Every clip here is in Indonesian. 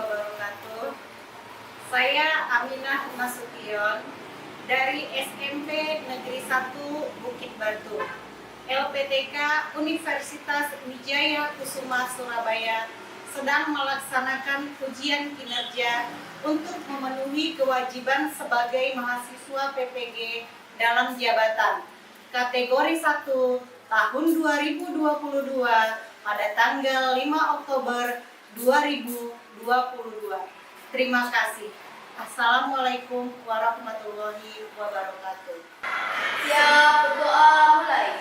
wabarakatuh. Saya Aminah Nasution dari SMP Negeri 1 Bukit Batu, LPTK Universitas Wijaya Kusuma Surabaya sedang melaksanakan ujian kinerja untuk memenuhi kewajiban sebagai mahasiswa PPG dalam jabatan kategori 1 tahun 2022 pada tanggal 5 Oktober 2022. Terima kasih. Assalamualaikum warahmatullahi wabarakatuh. Siap, berdoa mulai.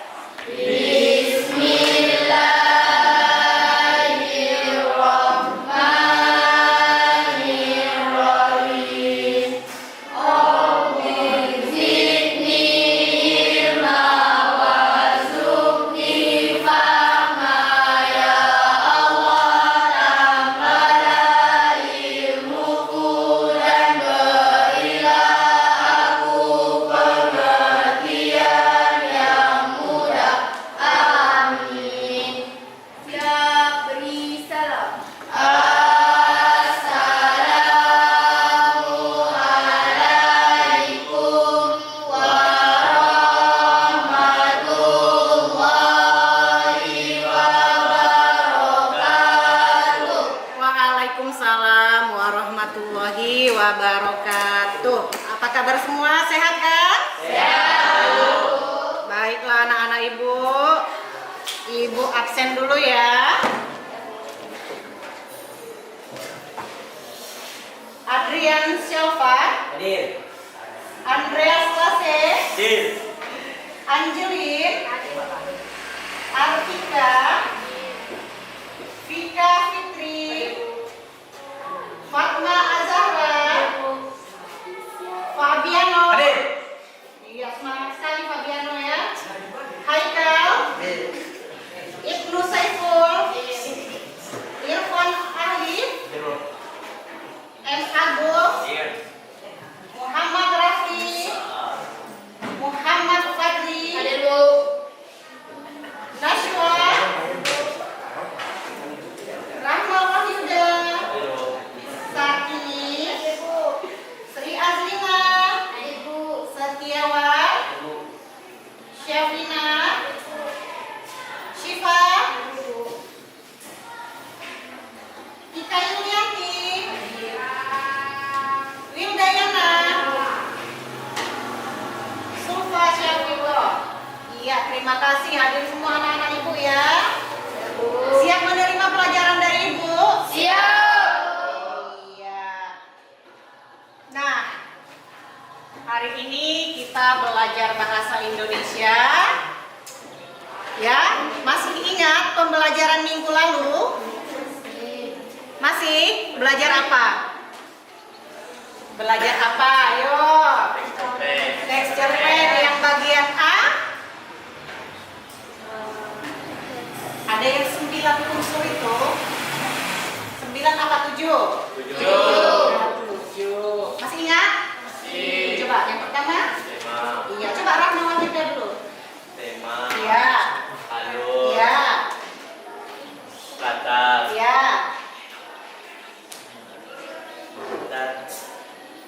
Waalaikumsalam warahmatullahi wabarakatuh. Apa kabar semua? Sehat kan? Sehat. Baiklah anak-anak ibu. Ibu absen dulu ya. Adrian Silva. Hadir. Andreas Lase. Hadir. Angelin. Artika. Vika Fitri. Fatma Azahra. Fabiano. Hadir. Iya, semangat sekali Fabiano ya. Haikal. Ibnu Saiful. Irfan Arif. M. Agung. Muhammad Rafi. Muhammad Fadli. Nashwa. Rahma Wahyuda. Saki. Sri Azlina. Setiawan. Syafina. Syifa. Ika Yulianti. Wildayana. Sulfa Syafilo. Iya, terima kasih hadir semua anak-anak ibu ya. Siap menerima pelajaran dari ibu? Siap. Iya. Nah, hari ini kita belajar bahasa Indonesia. Ya, masih ingat pembelajaran minggu lalu? Masih? Belajar apa? Belajar apa? Ayo. Texture pen yang bagian A. Ada yang 9 unsur itu. 9 apa 7? 7. Masih ingat? Masih. Coba yang pertama. Tema. Iya, coba Rahma Wahyuda dulu. Tema. Iya. Alur. Iya. Kata. Iya. Dan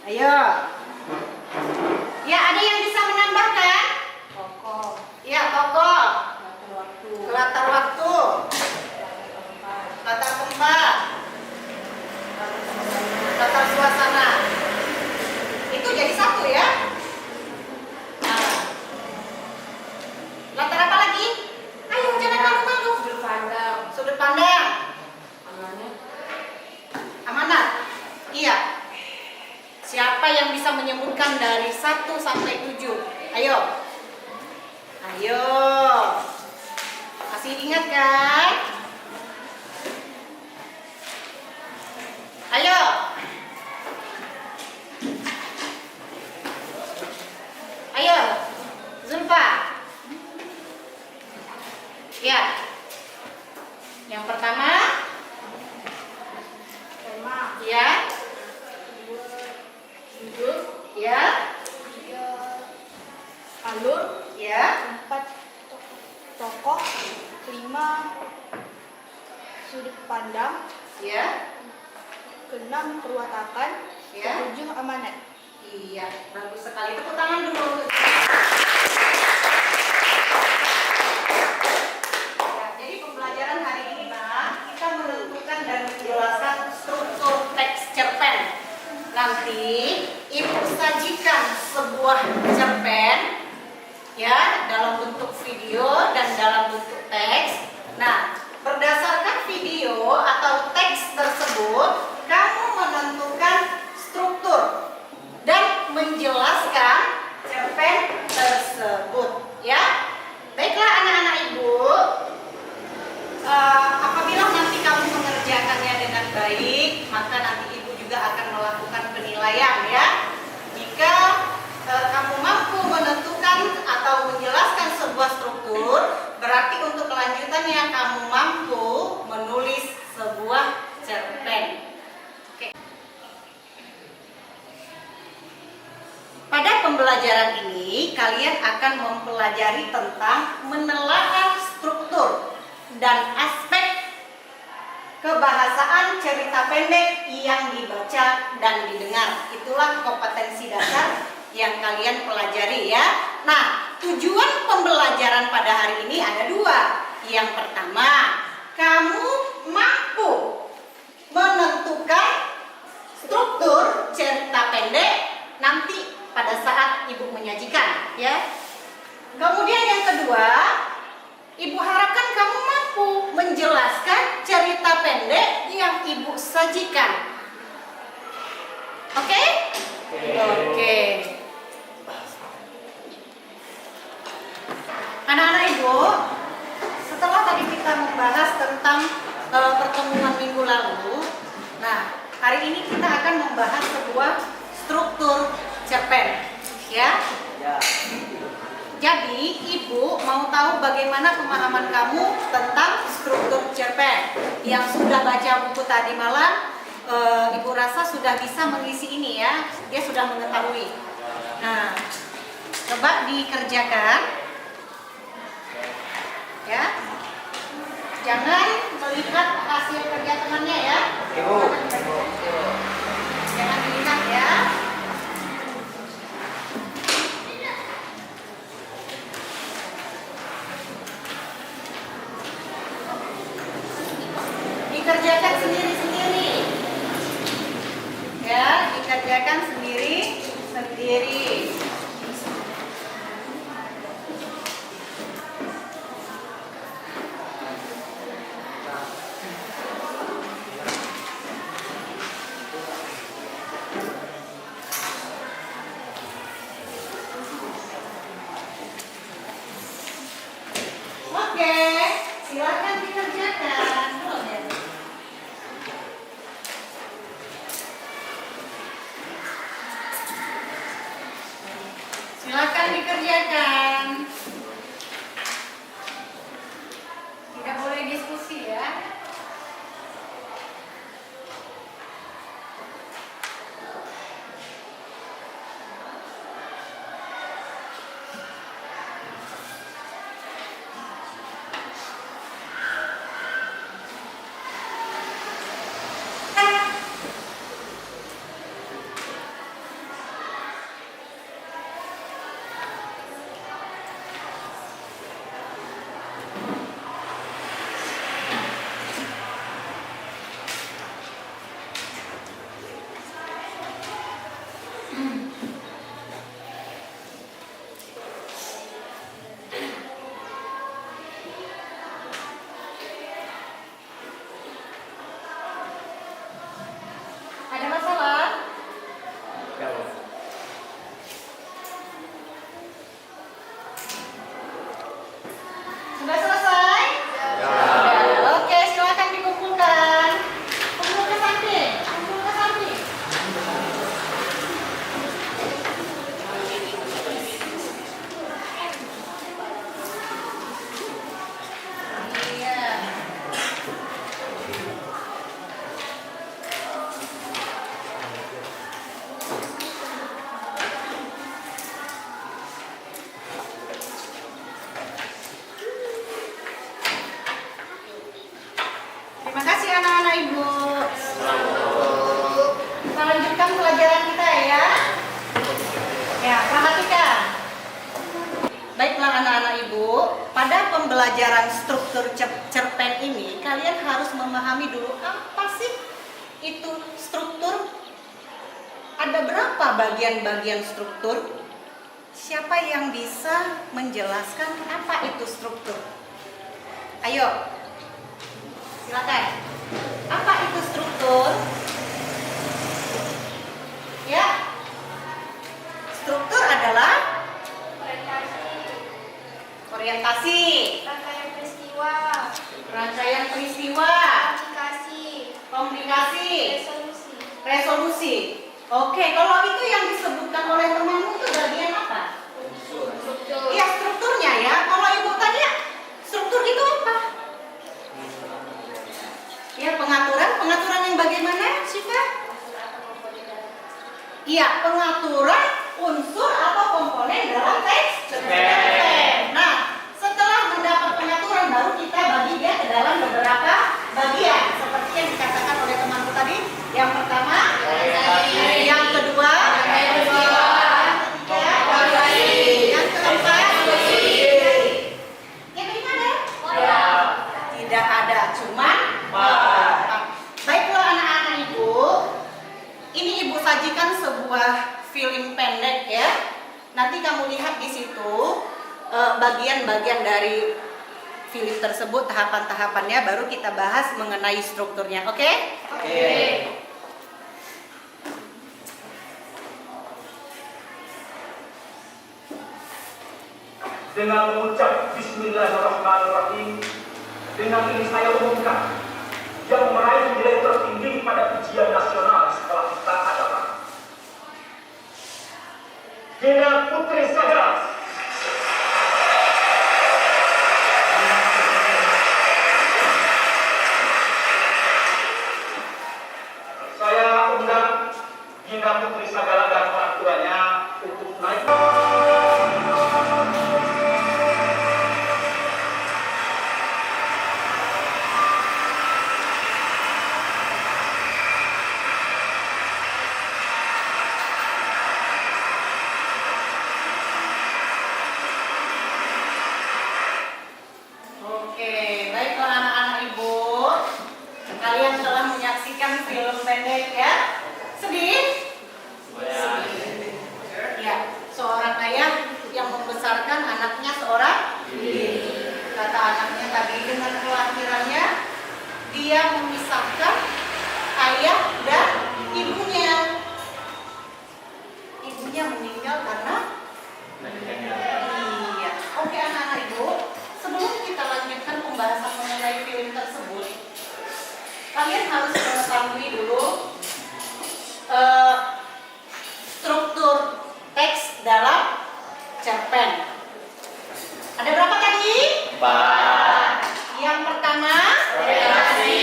Ayo. Ya, ada yang bisa menambahkan? Tokoh. Iya, tokoh. Waktu. Latar waktu. Latar tempat. Latar suasana. Itu jadi satu ya. Nah. Latar apa lagi? Ayo, jangan malu-malu. Sudut pandang. Sudut pandang. Amanah. Amanat. Iya. Siapa yang bisa menyebutkan dari 1 sampai 7? Ayo. Ayo. Masih ingat kan? Ayo. Ayo. Zulfa. Ya. Yang pertama. Tema. Ya. Sudut. Ya. 3 alur. Ya. 4 tokoh. 5 sudut pandang. Ya. keenam perwatakan, Ya. ketujuh amanat. Iya, bagus sekali. Tepuk tangan dulu. Ya, jadi pembelajaran hari ini, Mbak, kita menentukan dan menjelaskan struktur teks cerpen. Nanti Ibu sajikan sebuah cerpen ya dalam bentuk video dan dalam bentuk teks. Nah, berdasarkan video atau teks tersebut, kamu menentukan struktur dan menjelaskan cerpen tersebut ya. Baiklah anak-anak Ibu, apabila nanti kamu mengerjakannya dengan baik, maka nanti Ibu juga akan melakukan penilaian ya. Jika kamu mampu menentukan atau menjelaskan sebuah struktur, berarti untuk kelanjutannya kamu mampu menulis sebuah cerpen. Oke. Pada pembelajaran ini, kalian akan mempelajari tentang menelaah struktur dan aspek kebahasaan cerita pendek yang dibaca dan didengar. Itulah kompetensi dasar yang kalian pelajari ya. Nah, tujuan pembelajaran pada hari ini ada dua. Yang pertama, kamu mampu menentukan struktur cerita pendek nanti pada saat Ibu menyajikan ya. Kemudian yang kedua, Ibu harapkan kamu mampu menjelaskan cerita pendek yang Ibu sajikan. Oke? Oke. Anak-anak Ibu, setelah tadi kita membahas tentang pertemuan minggu lalu, nah hari ini kita akan membahas sebuah struktur cerpen, ya. Jadi Ibu mau tahu bagaimana pemahaman kamu tentang struktur cerpen. Yang sudah baca buku tadi malam, Ibu rasa sudah bisa mengisi ini ya, dia sudah mengetahui. Nah, coba dikerjakan. Ya, jangan melihat hasil kerja temannya ya. Jangan dilihat ya. Dikerjakan sendiri-sendiri. Ya, dikerjakan sendiri-sendiri. Oke, silakan dikerjakan. Silakan dikerjakan. Tidak boleh diskusi ya. baiklah anak-anak ibu, pada pembelajaran struktur cerpen ini kalian harus memahami dulu apa sih itu struktur. Ada berapa bagian-bagian struktur? Siapa yang bisa menjelaskan apa itu struktur? Ayo, silakan. Apa itu struktur? Ya, struktur adalah orientasi, rangkaian peristiwa, komunikasi, resolusi. Oke, kalau itu yang disebutkan oleh temanmu itu bagian apa? Iya, strukturnya ya. Kalau ibu tanya, struktur itu apa? Ya, pengaturan yang bagaimana, Syifa? Iya, pengaturan unsur atau komponen dalam teks cerpen. Nah, setelah mendapat pengaturan baru kita bagi dia ke dalam beberapa bagian seperti yang dikatakan oleh temanku tadi. Yang pertama, yang kedua, yang ketiga, yang keempat, yang kelima ada? Tidak ada, cuman baiklah anak-anak ibu, ini ibu sajikan sebuah film pendek ya. Nanti kamu lihat di situ bagian-bagian dari film tersebut, tahapan-tahapannya, baru kita bahas mengenai strukturnya. Oke? Oke. Dengan mengucap Bismillahirrahmanirrahim, dengan ini saya umumkan yang meraih nilai tertinggi pada ujian nasional di sekolah kita adalah Gina Putri Sagar. Saya undang Gina Putri Sagala dan orang tuanya untuk naik. Oke, baiklah anak-anak ibu, kalian telah menyaksikan film pendek ya. Sedih? Ya, seorang ayah yang membesarkan anaknya seorang diri. Kata anaknya tadi, dengan kelahirannya dia memisahkan ayah dan ibunya. Ibunya meninggal karena iya. Oke anak-anak ibu, sebelum kita lanjutkan pembahasan mengenai film tersebut, kalian harus mengetahui dulu struktur teks dalam cerpen. Ada berapa tadi? 4. Yang pertama, Orientasi.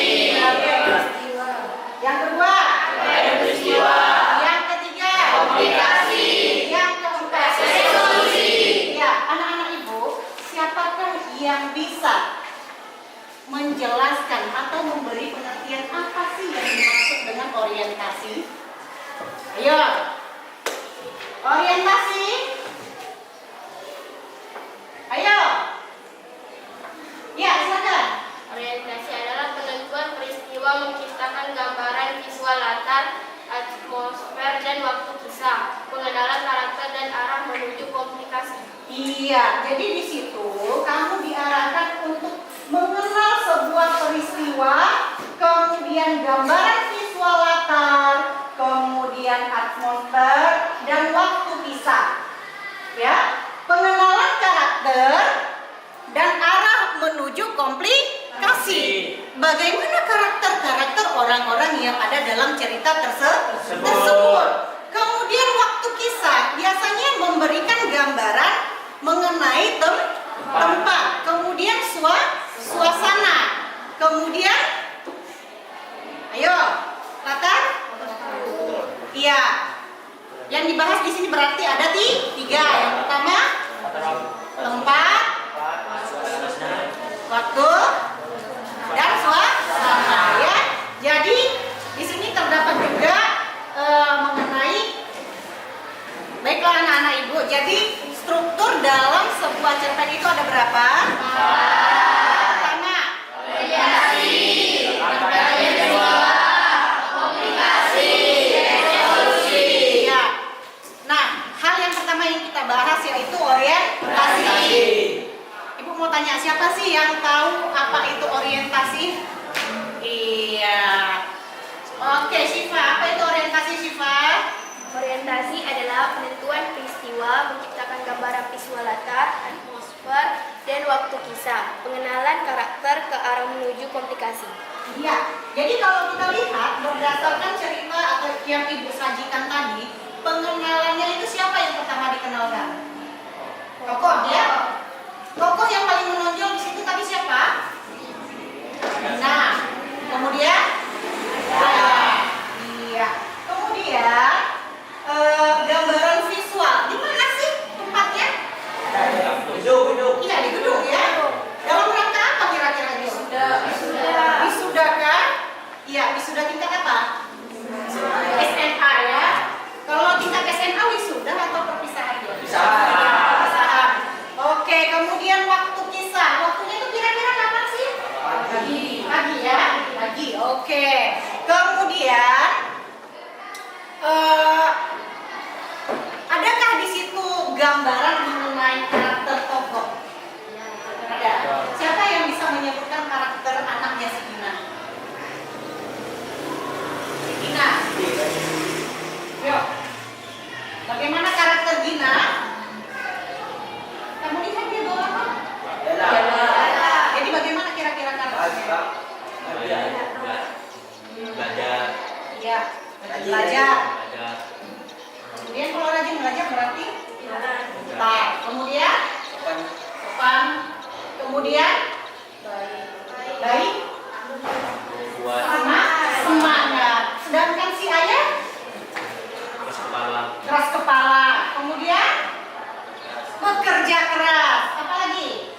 yang kedua, Peristiwa. yang ketiga, Komunikasi. yang keempat, Resolusi. ya, anak-anak ibu, siapakah yang bisa menjelaskan atau memberi pengertian apa sih yang dimaksud dengan orientasi? Ayo, orientasi. Ayo, ya silakan. Orientasi adalah penentuan peristiwa menciptakan gambaran visual latar, atmosfer, dan waktu kisah, pengenalan karakter dan arah menuju komunikasi. Iya, jadi di situ kamu diarahkan untuk mengenal sebuah peristiwa, kemudian gambaran visual latar, kemudian atmosfer dan waktu kisah. Ya, pengenalan karakter dan arah menuju komplikasi. Bagaimana karakter-karakter orang-orang yang ada dalam cerita tersebut. Kemudian waktu kisah biasanya memberikan gambaran mengenai tempat, kemudian suasana, kemudian ayo latar. Iya, yang dibahas di sini berarti ada tiga. Yang pertama tempat, waktu, dan suasana. Ya, jadi di sini terdapat juga mengenai, baiklah anak-anak ibu. Jadi struktur dalam sebuah cerpen tanya, siapa sih yang tahu apa itu orientasi? Iya. Oke, Syifa, apa itu orientasi, Syifa? Orientasi adalah penentuan peristiwa, menciptakan gambaran visual latar, atmosfer, dan waktu kisah. Pengenalan karakter ke arah menuju komplikasi. Iya. Jadi kalau kita lihat berdasarkan cerita atau yang Ibu sajikan tadi, pengenalannya itu siapa yang pertama dikenalkan? Tokoh ya. Tokoh yang paling menonjol di situ tadi siapa? Nah, kemudian iya. Kemudian gambaran visual. Di mana sih tempatnya? Gedung. Iya, di gedung ya. Dalam rangka apa kira-kira ini? Wisuda kan? Iya, wisuda tingkat apa? SMA ya. Kalau tingkat SMA wisuda atau perpisahan? Perpisahan. Oke, kemudian waktu kisah. Waktunya itu kira-kira kapan sih? Pagi ya? Pagi. Oke. Kemudian adakah di situ gambaran mengenai karakter tokoh? Ada. Siapa yang bisa menyebutkan karakter anaknya si Gina? Si Gina. Yuk. Bagaimana karakter Gina? Kamu lihat dia bawa apa? Jadi bagaimana kira-kira karakternya? Iya, belajar. Kemudian kalau rajin belajar berarti pintar. Kemudian sopan. Kemudian baik. Sama semangat. Sedangkan si ayah keras kepala. Kemudian bekerja keras. Apa lagi?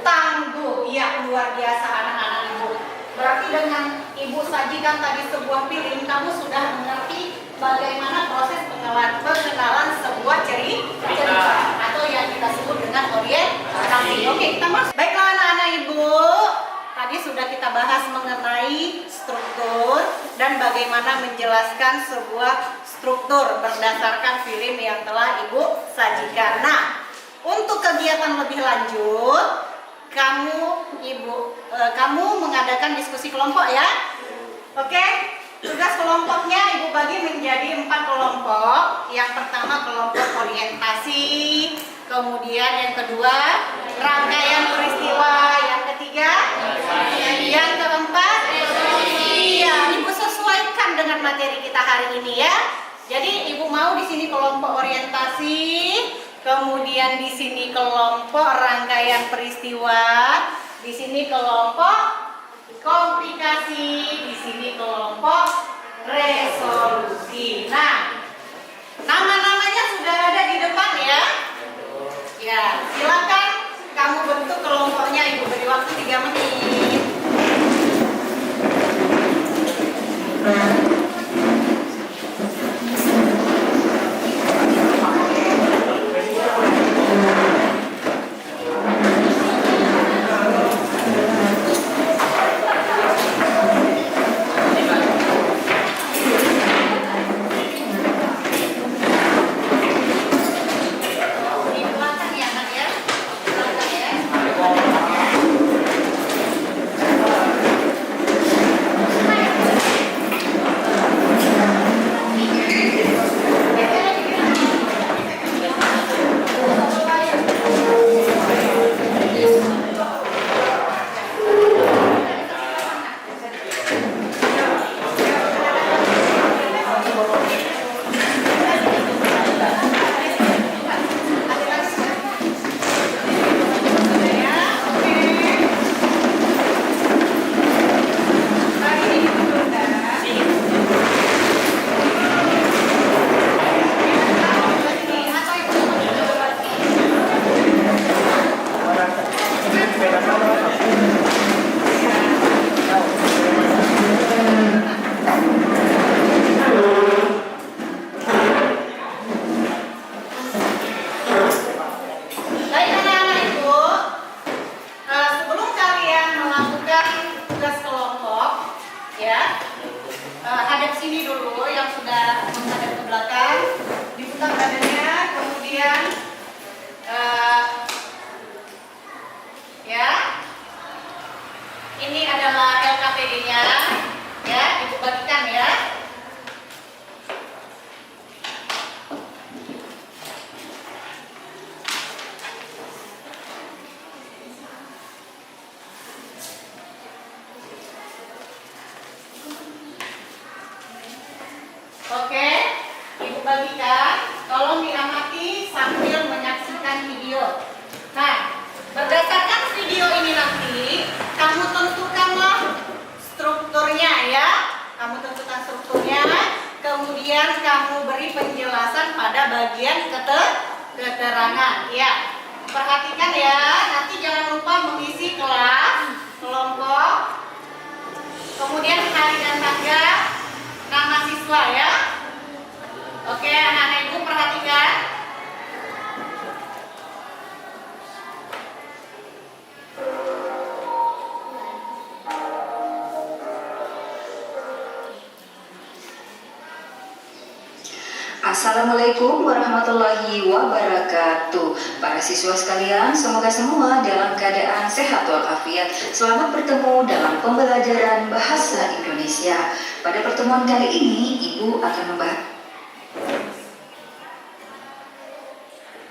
Tangguh. Iya, luar biasa anak-anak Ibu. Berarti dengan Ibu sajikan tadi sebuah film, kamu sudah mengerti bagaimana proses pengenalan sebuah cerita atau yang kita sebut dengan orientasi. Oke, kita masuk. Baiklah anak-anak Ibu, tadi sudah kita bahas mengenai struktur dan bagaimana menjelaskan sebuah struktur berdasarkan film yang telah Ibu sajikan. Nah, untuk kegiatan lebih lanjut, kamu mengadakan diskusi kelompok ya. Oke? Tugas kelompoknya Ibu bagi menjadi 4 kelompok. Yang pertama kelompok orientasi, kemudian yang kedua rangkaian peristiwa, yang ketiga, yang keempat, iya, Ibu sesuaikan dengan materi kita hari ini ya. Jadi Ibu mau di sini kelompok orientasi, kemudian di sini kelompok rangkaian peristiwa, di sini kelompok komplikasi, di sini kelompok resolusi. Nah, nama-namanya sudah ada di depan ya. Ya, silakan kamu bentuk kelompoknya. Ibu beri waktu 3 menit. bagikan ya. Oke, Ibu bagikan. Tolong diamati sambil menyaksikan video. Nah, berdasarkan video ini nanti, kamu tentukanlah strukturnya ya. Kamu tentukan strukturnya, kemudian kamu beri penjelasan pada bagian keterangan ya. Perhatikan ya, nanti jangan lupa mengisi kelas, kelompok, kemudian hari dan tanggal, nama siswa ya. Oke, anak-anak ibu perhatikan. Assalamualaikum warahmatullahi wabarakatuh. Para siswa sekalian, semoga semua dalam keadaan sehat walafiat. Selamat bertemu dalam pembelajaran bahasa Indonesia. Pada pertemuan kali ini, Ibu akan membahas.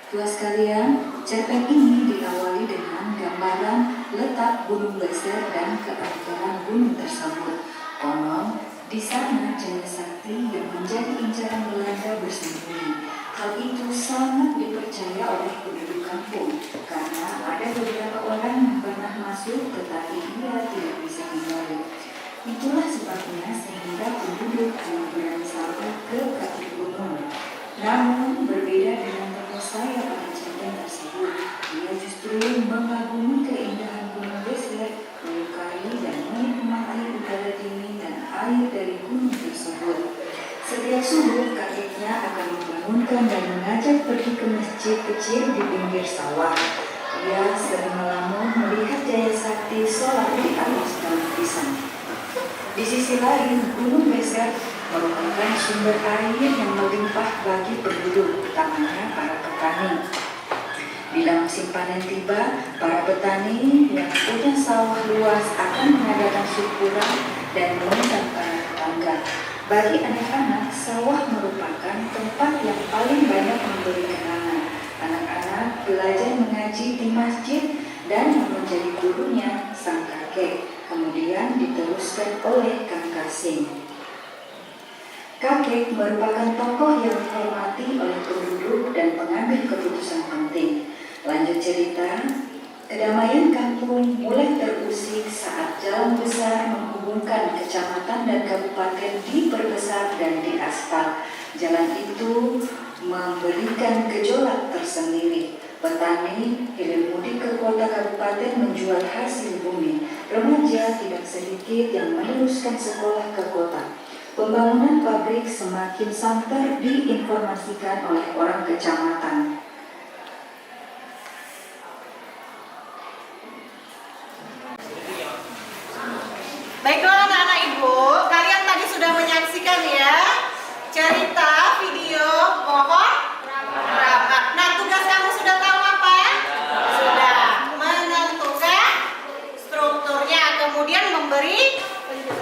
Siswa sekalian, cerpen ini diawali dengan gambaran letak Gunung Beser dan keanekaragaman gunung tersebut. Konon, di sana Jaya Sakti yang menjadi incaran Belanda bersembunyi. Hal itu sangat dipercaya oleh penduduk kampung karena ada beberapa orang yang pernah masuk tetapi dia tidak bisa kembali. Itulah sebabnya sehingga penduduk hanya berani sampai ke kaki gunung. Namun berbeda dengan tokoh saya pada cerpen tersebut, dia justru mengagumi keindahan Gunung Beser, menyukai dan menikmati udara dingin dan air dari gunung tersebut. Setiap subuh kakeknya akan membangunkan dan mengajak pergi ke masjid kecil di pinggir sawah. Ia sering melamun melihat Jaya Sakti sholat di atas daun pisang. Di sisi lain, Gunung Beser merupakan sumber air yang melimpah bagi penduduk, utamanya para petani. Bila musim panen tiba, para petani yang punya sawah luas akan mengadakan syukuran dan mengundang para tetangga. Bagi anak-anak, sawah merupakan tempat yang paling banyak memberi kenangan. Anak-anak belajar mengaji di masjid dan yang menjadi gurunya sang kakek, kemudian diteruskan oleh Kang Kasim. Kakek merupakan tokoh yang dihormati oleh penduduk dan pengambil keputusan penting. Lanjut cerita, kedamaian kampung mulai terusik saat jalan besar menghubungkan kecamatan dan kabupaten diperbesar dan diaspal. Jalan itu memberikan gejolak tersendiri. Petani hilir mudik ke kota kabupaten menjual hasil bumi. Remaja tidak sedikit yang meneruskan sekolah ke kota. Pembangunan pabrik semakin santer diinformasikan oleh orang kecamatan. Baiklah anak-anak ibu, kalian tadi sudah menyaksikan ya cerita video pohon keramat. Nah, tugas kamu sudah tahu apa? Sudah menentukan strukturnya, kemudian memberi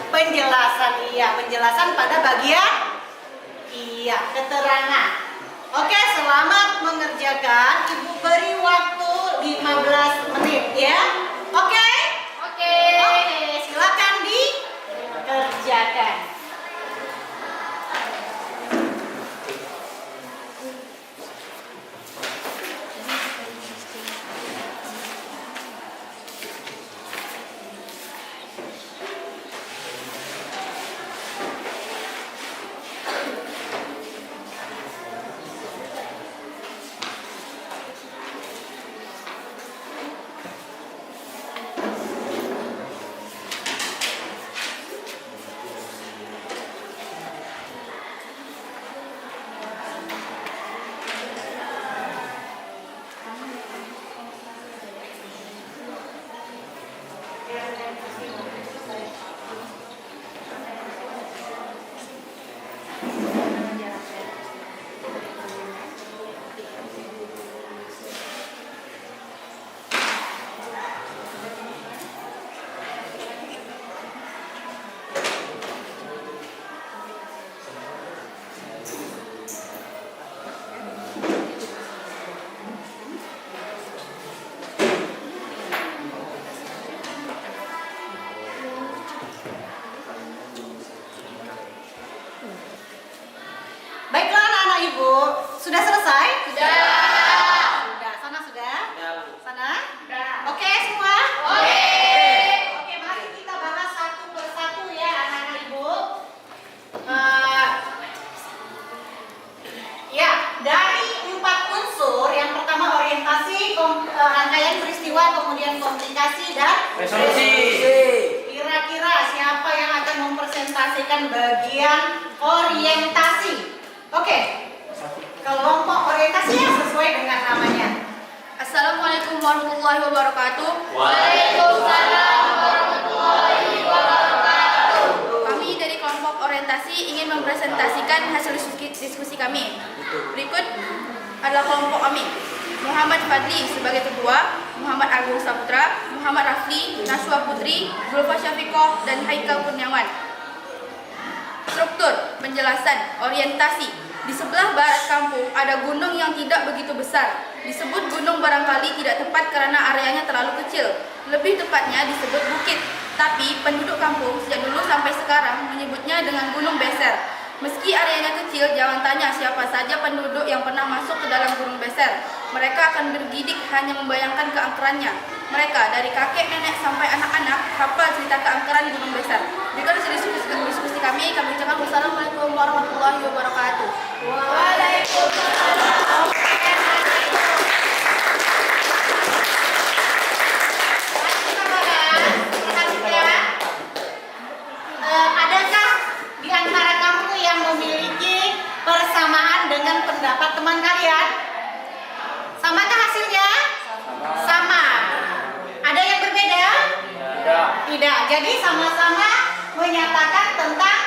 penjelasan. Iya, penjelasan pada bagian keterangan. Oke, selamat mengerjakan. Ibu beri waktu 15 menit ya. Oke? Oke. Oke, silakan dikerjakan. Ibu, sudah selesai? Sudah. Sudah. Sana sudah? Sana? Sudah. Oke semua? Oke. Oke, mari kita bahas satu persatu ya anak-anak Ibu. Ya, dari 4 unsur, yang pertama orientasi, rangkaian peristiwa, kemudian komplikasi dan Resolusi. Kira-kira siapa yang akan mempresentasikan bagian orientasi? Oke, kelompok orientasinya sesuai dengan namanya. Assalamualaikum warahmatullahi wabarakatuh. Waalaikumsalam warahmatullahi wabarakatuh. Kami dari kelompok orientasi ingin mempresentasikan hasil diskusi kami. Berikut adalah kelompok kami. Muhammad Fadli sebagai ketua, Muhammad Agung Saputra, Muhammad Rafli, Naswa Putri, Zulfa Syafiqoh, dan Haikal Kurniawan. Struktur, penjelasan, orientasi. Di sebelah barat kampung ada gunung yang tidak begitu besar. Disebut gunung barangkali tidak tepat karena areanya terlalu kecil. Lebih tepatnya disebut bukit. Tapi penduduk kampung sejak dulu sampai sekarang menyebutnya dengan Gunung Beser. Meski areanya kecil, jangan tanya siapa saja penduduk yang pernah masuk ke dalam Gunung Beser. Mereka akan bergidik hanya membayangkan keangkerannya. Mereka dari kakek, nenek sampai anak-anak hafal cerita keangkeran Gunung Beser. Berikut diskusi kami ucapkan wassalamualaikum warahmatullahi wabarakatuh. Waalaikumsalam. Adakah di antara kamu yang memiliki persamaan dengan pendapat teman kalian? Samakah hasilnya? Sama. Ada yang berbeda? Tidak. Jadi sama-sama menyatakan tentang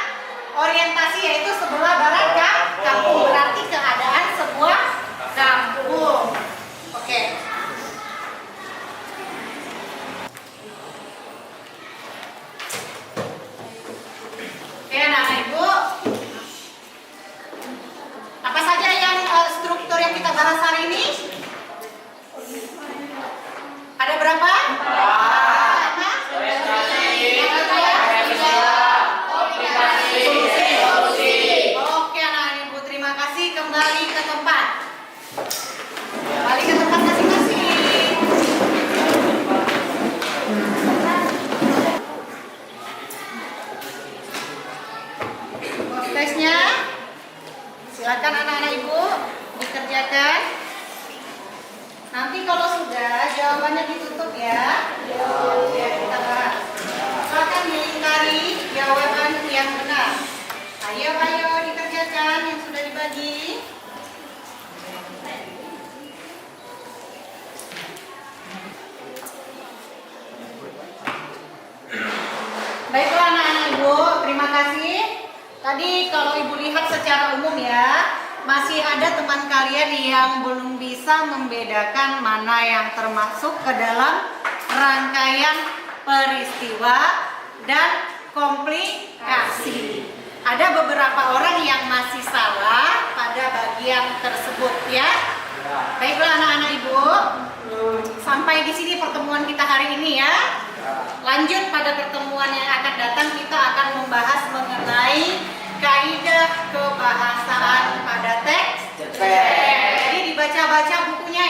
orientasi, yaitu sebelah barat kampung, berarti keadaan sebuah kampung. Oke. Oke, anak-anak Ibu. Apa saja yang struktur yang kita bahas hari ini? Ada berapa? Oke, anak-anak Ibu, terima kasih. Kembali ke tempat. Kembali ke tempat masing-masing. Tesnya, silakan anak-anak Ibu dikerjakan. Nanti kalau sudah jawabannya ditutup ya. Ya, kita bahas. Silakan dilingkari jawaban yang benar. Ayo dikerjakan yang sudah dibagi. Baiklah anak-anak Ibu, terima kasih. Tadi kalau Ibu lihat secara umum ya, masih ada teman kalian yang belum bisa membedakan mana yang termasuk ke dalam rangkaian peristiwa dan komplikasi. Ada beberapa orang yang masih salah pada bagian tersebut ya. Baiklah anak-anak Ibu, sampai di sini pertemuan kita hari ini ya. Lanjut pada pertemuan yang akan datang, kita akan membahas mengenai kaidah kebahasaan pada teks. Jadi dibaca-baca bukunya